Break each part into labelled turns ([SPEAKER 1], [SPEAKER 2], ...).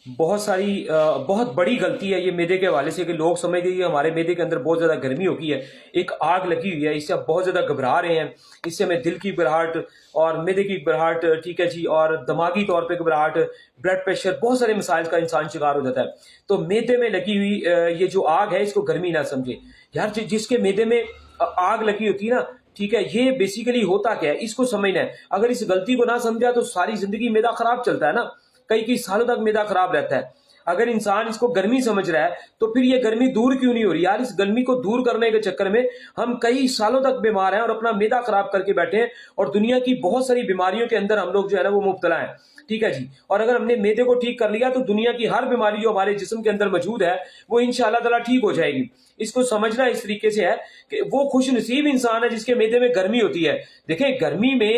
[SPEAKER 1] بہت بڑی غلطی ہے یہ میدے کے حوالے سے کہ لوگ سمجھتے ہیں کہ ہمارے میدے کے اندر بہت زیادہ گرمی ہوتی ہے، ایک آگ لگی ہوئی ہے، اس سے آپ بہت زیادہ گھبرا رہے ہیں، اس سے ہمیں دل کی گھبراہٹ اور میدے کی گھبراہٹ، ٹھیک ہے جی، اور دماغی طور پہ گھبراہٹ، بلڈ پریشر، بہت سارے مسائل کا انسان شکار ہو جاتا ہے۔ تو میدے میں لگی ہوئی یہ جو آگ ہے اس کو گرمی نہ سمجھے یار، جس کے میدے میں آگ لگی ہوتی ہے نا، ٹھیک ہے، یہ بیسیکلی ہوتا کیا ہے اس کو سمجھنا ہے۔ اگر اس غلطی کو نہ سمجھا تو ساری زندگی میدا خراب چلتا ہے نا، کئی سالوں تک میدا خراب رہتا ہے۔ اگر انسان اس کو گرمی سمجھ رہا ہے تو پھر یہ گرمی دور کیوں نہیں ہو رہی یار؟ اس گرمی کو دور کرنے کے چکر میں ہم کئی سالوں تک بیمار ہیں اور اپنا میدا خراب کر کے بیٹھے ہیں، اور دنیا کی بہت ساری بیماریوں کے اندر ہم لوگ جو ہے نا وہ مبتلا ہیں، ٹھیک ہے جی۔ اور اگر ہم نے میدے کو ٹھیک کر لیا تو دنیا کی ہر بیماری جو ہمارے جسم کے اندر موجود ہے وہ انشاءاللہ تعالیٰ ٹھیک ہو جائے گی۔ اس کو سمجھنا اس طریقے سے ہے کہ وہ خوش نصیب انسان ہے جس کے میدے میں گرمی ہوتی ہے۔ دیکھیں گرمی میں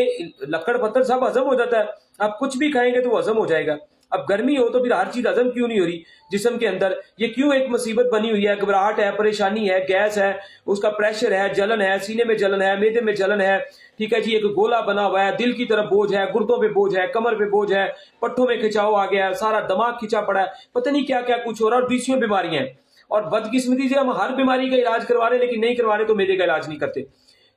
[SPEAKER 1] لکڑ پتھر سب ہضم ہو جاتا ہے، آپ کچھ بھی کھائیں گے تو وہ ہضم ہو جائے گا۔ اب گرمی ہو تو پھر ہر چیز ہضم کیوں نہیں ہو رہی جسم کے اندر؟ یہ کیوں ایک مصیبت بنی ہوئی ہے؟ گھبراہٹ ہے، پریشانی ہے، گیس ہے، اس کا پریشر ہے، جلن ہے، سینے میں جلن ہے، میدے میں جلن ہے، ٹھیک ہے جی، ایک گولا بنا ہوا ہے، دل کی طرف بوجھ ہے، گردوں پہ بوجھ ہے، کمر پہ بوجھ ہے، پٹھوں میں کھچاؤ آ گیا ہے، سارا دماغ کھچا پڑا ہے، پتہ نہیں کیا کیا کچھ ہو رہا ہے، اور بیسیوں بیماریاں ہیں۔ اور بدقسمتی سے ہم ہر بیماری کا علاج کروا رہے ہیں لیکن نہیں کروا رہے تو میدے کا علاج نہیں کرتے۔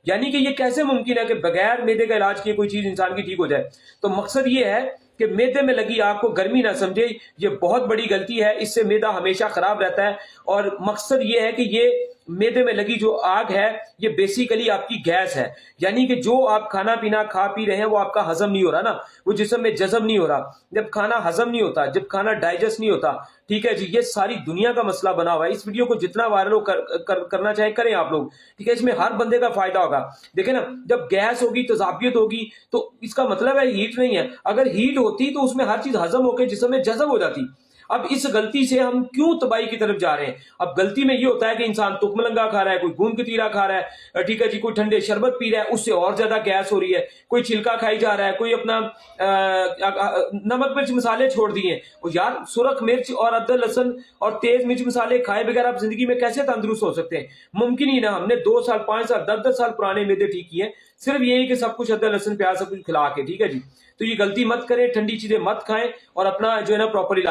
[SPEAKER 1] یعنی کہ یہ کیسے ممکن ہے کہ بغیر میدے کا علاج کیے کوئی چیز انسان کی ٹھیک ہو جائے؟ تو مقصد یہ ہے کہ میدے میں لگی آگ کو گرمی نہ سمجھے، یہ بہت بڑی غلطی ہے، اس سے میدا ہمیشہ خراب رہتا ہے۔ اور مقصد یہ ہے کہ یہ میدے میں لگی جو آگ ہے یہ بیسیکلی آپ کی گیس ہے، یعنی کہ جو آپ کھانا پینا کھا پی رہے ہیں وہ آپ کا ہضم نہیں ہو رہا نا، وہ جسم میں جذب نہیں ہو رہا۔ جب کھانا ہضم نہیں ہوتا، جب کھانا ڈائجسٹ نہیں ہوتا، ٹھیک ہے جی، یہ ساری دنیا کا مسئلہ بنا ہوا ہے۔ اس ویڈیو کو جتنا وائرل کرنا چاہیں کریں آپ لوگ، ٹھیک ہے، اس میں ہر بندے کا فائدہ ہوگا۔ دیکھیں نا، جب گیس ہوگی، تذابیت ہوگی، تو اس کا مطلب ہے ہیٹ نہیں ہے۔ اگر ہیٹ ہوتی تو اس میں ہر چیز ہضم ہو کے جسم میں جذب ہو جاتی۔ اب اس غلطی سے ہم کیوں تباہی کی طرف جا رہے ہیں؟ اب غلطی میں یہ ہوتا ہے کہ انسان تک ملنگا کھا رہا ہے، کوئی گوند کتیرا کھا رہا ہے، ٹھیک ہے جی، کوئی ٹھنڈے شربت پی رہا ہے، اس سے اور زیادہ گیس ہو رہی ہے، کوئی چھلکا کھائی جا رہا ہے، کوئی اپنا نمک مرچ مسالے چھوڑ دیے۔ اور یار سرخ مرچ اور ادرک لہسن اور تیز مرچ مسالے کھائے بغیر آپ زندگی میں کیسے تندرست ہو سکتے ہیں؟ ممکن ہی نا۔ ہم نے 2 سال 5 سال 10 سال پرانے میدے ٹھیک کیے، صرف یہی کہ سب کچھ ادرک لہسن پیاز سب کچھ کھلا کے، ٹھیک ہے جی۔ تو یہ غلطی مت کریں، ٹھنڈی چیزیں مت کھائیں اور اپنا جو ہے نا پراپرلی